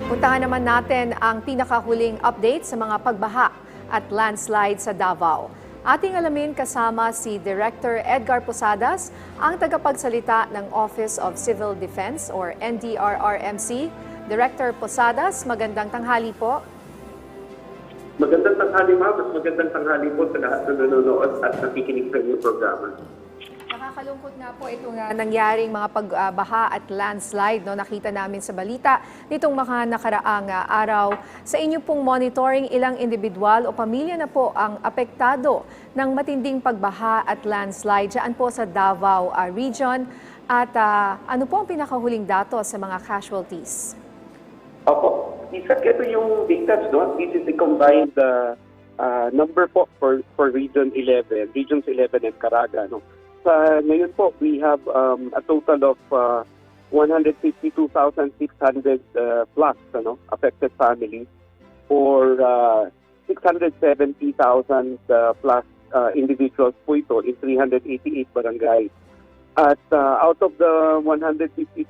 Puntahan naman natin ang pinakahuling update sa mga pagbaha at landslide sa Davao. Ating alamin kasama si Director Edgar Posadas, ang tagapagsalita ng Office of Civil Defense or NDRRMC. Director Posadas, magandang tanghali po. Magandang tanghali, ma'am. Mas magandang tanghali po sa lahat na nanonood at nakikinig sa inyong programa. Nakakalungkot nga po itong nangyaring mga pagbaha at landslide, no? Nakita namin sa balita nitong mga nakaraang araw. Sa inyo pong monitoring, ilang individual o pamilya na po ang apektado ng matinding pagbaha at landslide dyan po sa Davao region? At ano po ang pinakahuling datos sa mga casualties? Opo. Isa, ito yung data, no? This is the combined number po for Regions 11 and Caraga, no? Ngayon po, we have a total of 152,600 plus affected families for 670,000 plus individuals po ito in 388 barangays. At out of the 152,000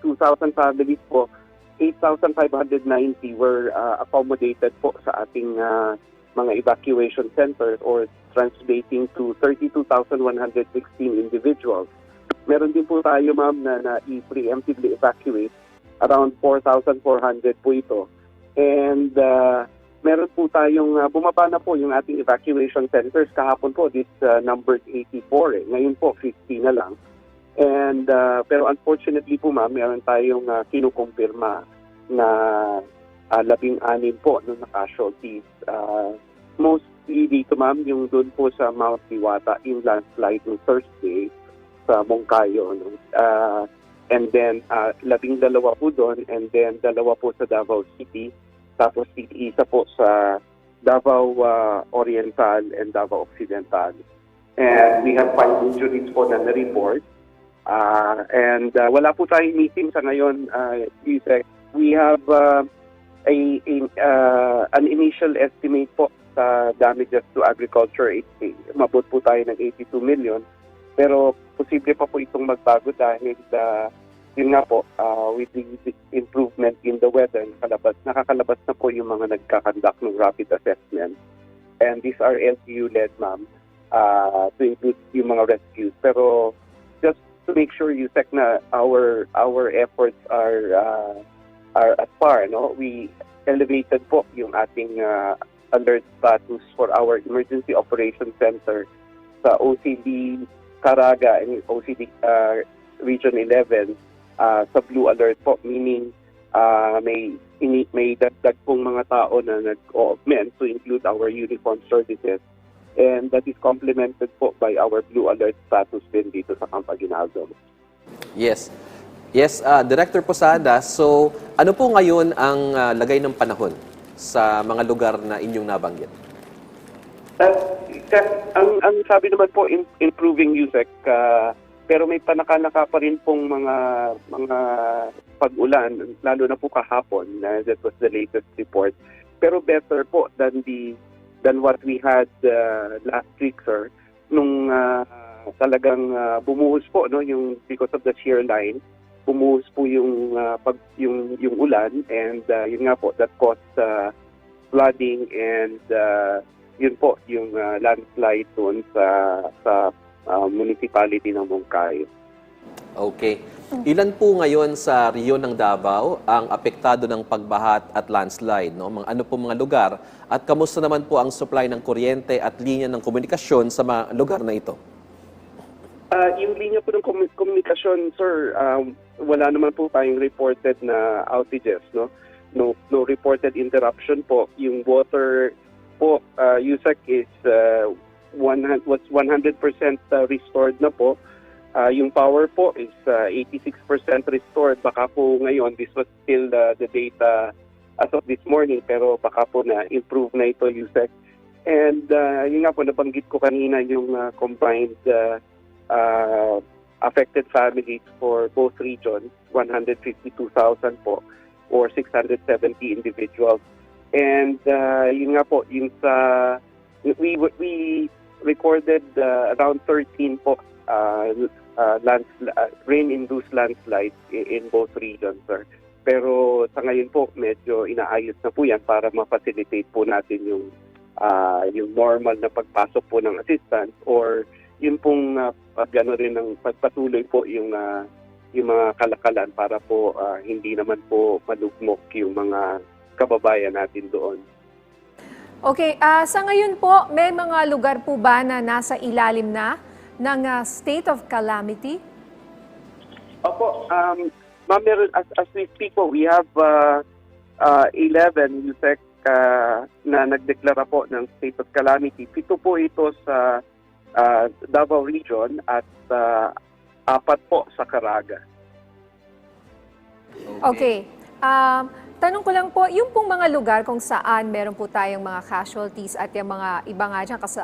families po, 8,590 were accommodated po sa ating mga evacuation centers or translating to 32,116 individuals. Meron din po tayo, ma'am, na i-preemptively evacuate. Around 4,400 po ito. And meron po tayong, bumaba na po yung ating evacuation centers. Kahapon po, this number 84. Ngayon po, 50 na lang. And pero unfortunately po, ma'am, meron tayong kinukumpirma na 16 po na casualties. Mostly dito, ma'am, yung doon po sa Mount Diwata, yung landslide ng Thursday sa Moncayo. No? And then 12 po doon, and then 2 po sa Davao City, tapos isa po sa Davao Oriental and Davao Occidental. And we have 5 injuries po na na-report. And wala po tayong meeting sa ngayon, Yusek. We have an initial estimate po sa damages to agriculture. Mabot po tayo ng 82 million. Pero posible pa po itong magbago dahil yun nga po, with the improvement in the weather, nakakalabas na po yung mga nagkakandak ng rapid assessment. And these are LGU-led, ma'am, to include yung mga rescues. Pero just to make sure, Yusek, na our efforts are at par, no? We elevated po yung ating alert status for our Emergency Operations Center sa OCD Caraga and OCD Region 11 sa blue alert po, meaning may dagdag pong mga tao na nag-augment to include our uniform services, and that is complemented po by our blue alert status din dito sa Camp Aguinaldo. Yes. Yes, Director Posadas, so ano po ngayon ang lagay ng panahon sa mga lugar na inyong nabanggit? Ang sabi naman po, improving, Yusek, pero may panaka-naka pa rin pong mga pag-ulan, lalo na po kahapon, that was the latest report. Pero better po than what we had last week, sir, nung talagang bumuhos po, no, yung because of the shear line, bumuhos po yung ulan, and yun nga po, that caused flooding, and yun po yung landslide doon sa municipality ng Moncayo. Okay. Ilan po ngayon sa rehiyon ng Davao ang apektado ng pagbaha at landslide? No? Ano po mga lugar? At kamusta naman po ang supply ng kuryente at linya ng komunikasyon sa mga lugar na ito? Yung linya po ng komunikasyon, sir, wala naman po tayong reported na outages, no? No reported interruption po. Yung water po, USAC was 100% restored na po. Yung power po is 86% restored. Baka po ngayon, this was still the data as of this morning, pero baka po na-improve na ito, USAC. And yun nga po, nabanggit ko kanina yung combined affected families for both regions, 152,000 po, or 670 individuals. And yun nga po, we recorded around 13 po rain-induced landslides in both regions, sir. Pero sa ngayon po, medyo inaayos na po yan para ma-facilitate po natin yung normal na pagpasok po ng assistance or yun pong rin ng pagpatuloy po yung mga kalakalan para po hindi naman po malugmok yung mga kababayan natin doon. Okay, sa ngayon po, may mga lugar po ba na nasa ilalim na ng state of calamity? Opo, ma'am, as we speak po, we have 11 USEC na nagdeklara po ng state of calamity. 7 po ito sa Davao Region at 4 po sa Caraga. Okay. Tanong ko lang po, yung pong mga lugar kung saan meron po tayong mga casualties at yung mga iba nga dyan kasi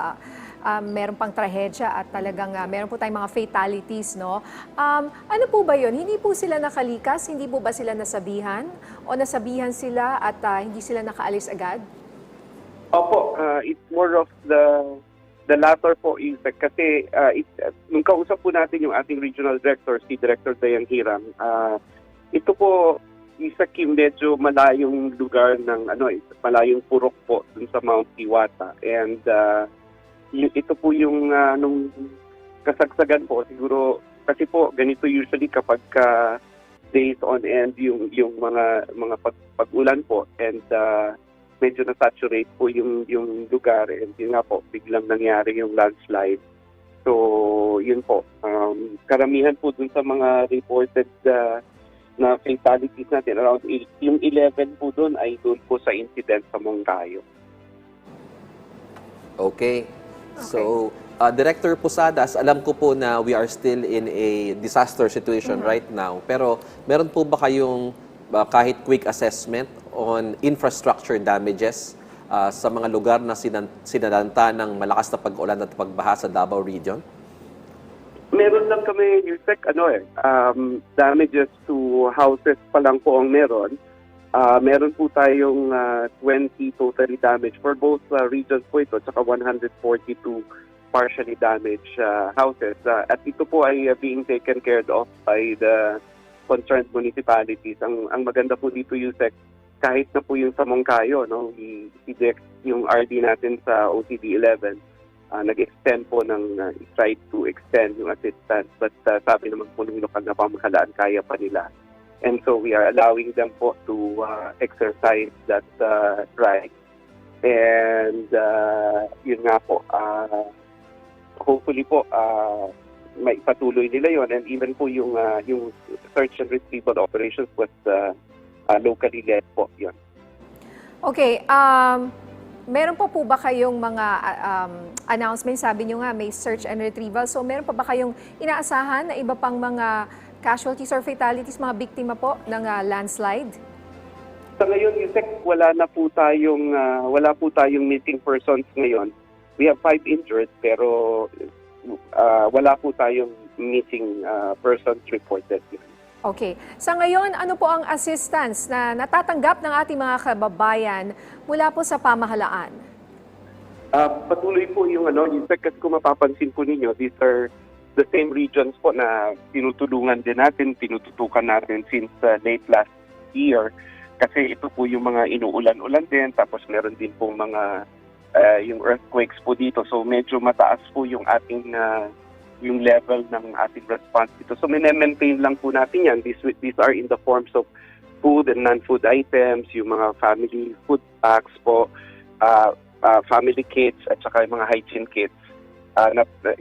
meron pang trahedya at talagang meron po tayong mga fatalities, no? Ano po ba yun? Hindi po sila nakalikas? Hindi po ba sila nasabihan? O nasabihan sila at hindi sila nakaalis agad? Opo, it's more of the latter po, Isaac. Kasi nung kausap po natin yung ating regional director, si Director Dayan Hiram, ito po, Isaac, yung medyo malayong lugar ng malayong purok po dun sa Mount Hiwata. And ito po yung nung kasagsagan po siguro kasi po ganito usually kapag days on end yung mga pag-ulan po and medyo na-saturate po yung lugar and yun nga po biglang nangyari yung landslide. So yun po, karamihan po dun sa mga reported na fatalities natin, around yung 11 po doon ay doon po sa incident sa Moncayo. Okay. So, Director Posadas, alam ko po na we are still in a disaster situation right now. Pero meron po ba kayong kahit quick assessment on infrastructure damages sa mga lugar na sinadanta ng malakas na pag-ulan at pagbaha sa Davao Region? Meron lang kami, Yusek, damages to houses pa lang po ang meron. Meron po tayong 20 totally damaged for both regions po ito, tsaka 142 partially damaged houses. At ito po ay being taken care of by the concerned municipalities. Ang maganda po dito, Yusek, kahit na po yung sa Moncayo, no, yung RD natin sa OCD 11, nag-extend po try to extend yung assistance. But sabi naman po ng lokal na pamahalaan, kaya pa nila. And so we are allowing them po to exercise that right. And yun nga po, hopefully po, may patuloy nila yon and even po yung search and retrieval operations was locally led po yun. Okay, meron pa po ba kayong mga announcement? Sabi nyo nga may search and retrieval. So meron pa ba kayong inaasahan na iba pang mga casualties or fatalities, mga biktima po ng landslide? Sa ngayon, Yusek, wala po tayong missing persons ngayon. We have 5 injured pero wala po tayong missing persons reported. Okay. Sa ngayon, ano po ang assistance na natatanggap ng ating mga kababayan mula po sa pamahalaan? Patuloy po yung Yusek, kasi kung mapapansin po ninyo, these are the same regions po na tinutulungan din natin, tinututukan natin since late last year. Kasi ito po yung mga inuulan-ulan din, tapos meron din po mga yung earthquakes po dito. So medyo mataas po yung ating yung level ng ating response dito. So maintain lang po natin yan. These are in the forms of food and non-food items, yung mga family food packs po, family kits at saka yung mga hygiene kits.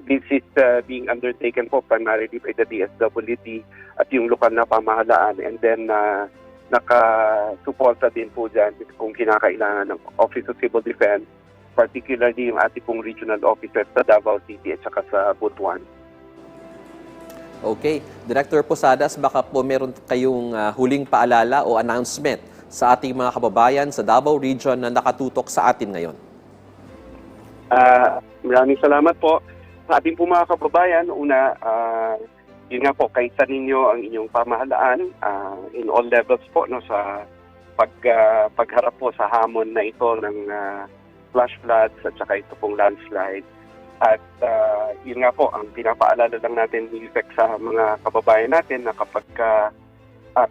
This is being undertaken po primarily by the DSWD at yung lokal na pamahalaan, and then nakasuporta din po dyan kung kinakailangan ng Office of Civil Defense, particularly yung ating pong regional officer sa Davao City at saka sa Butuan. Okay. Director Posadas, baka po meron kayong huling paalala o announcement sa ating mga kababayan sa Davao Region na nakatutok sa atin ngayon. Maraming salamat po sa ating po mga kababayan. Una, yun nga po, kaisa ninyo ang inyong pamahalaan in all levels po sa pagharap po sa hamon na ito ng flash floods at saka ito pong landslide. At yun nga po, ang pinapaalala lang natin sa mga kababayan natin na kapag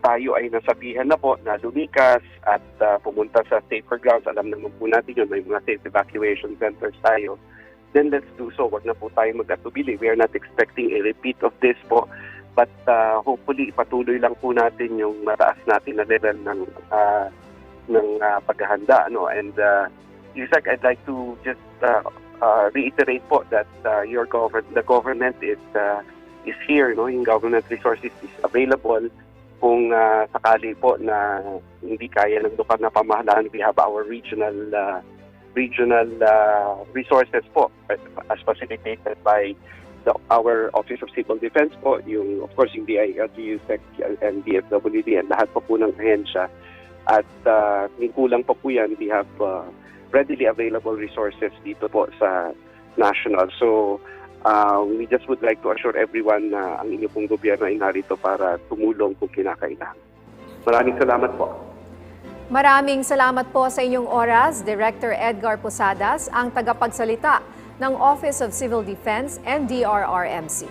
tayo ay nasabihan na po na lumikas at pumunta sa safer grounds. Alam naman po natin yun, may mga safe evacuation centers tayo. Then let's do so. Wag na po tayo mag-atubili. We are not expecting a repeat of this po. But hopefully, patuloy lang po natin yung mataas natin na level ng paghahanda. No? And Yusek, I'd like to just reiterate po that the government is here. No? Yung government resources is available. Kung sakali po na hindi kaya ng lokal na pamahalaan, we have our regional resources po as facilitated by our Office of Civil Defense po, of course yung DILG, USEC, and DFWD, and lahat po ng ahensya. At kulang pa po yan, we have readily available resources dito po sa national. So, we just would like to assure everyone na ang inyong pong gobyerno ay narito para tumulong kung kinakailangan. Maraming salamat po. Maraming salamat po sa inyong oras, Director Edgar Posadas, ang tagapagsalita ng Office of Civil Defense and DRRMC.